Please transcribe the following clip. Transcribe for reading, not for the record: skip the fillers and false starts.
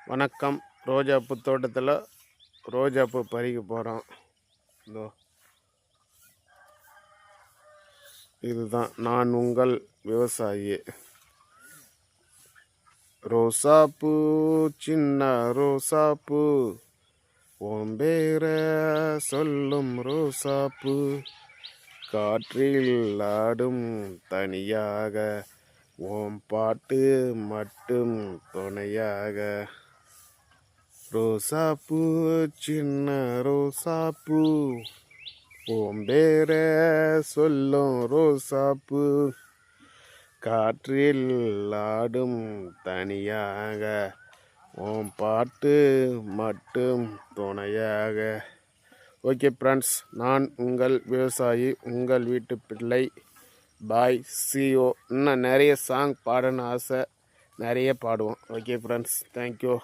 வணக்கம். ரோஜாப்பூ தோட்டத்தில் ரோஜாப்பூ பறிக்க போகிறோம். இதோ இதுதான் நான் உங்கள் விவசாயி. ரோசாப்பூ சின்ன ரோசாப்பூ, ஓம்பேர சொல்லும் ரோசாப்பூ, காற்றில் ஆடும் தனியாக, ஓம் பாட்டு மட்டும் துணையாக. ரோசாப்பூ சின்ன ரோசாப்பூ, ஓம்பேர சொல்லும் ரோசாப்பூ, காற்றில் ஆடும் தனியாக, ஓம் பாட்டு மட்டும் துணையாக. ஓகே ஃப்ரெண்ட்ஸ், நான் உங்கள் விவசாயி, உங்கள் வீட்டு பிள்ளை. பாய், சிஓ. இன்னும் நிறைய சாங் பாடணும்னு ஆசை, நிறைய பாடுவோம். Okay friends, thank you.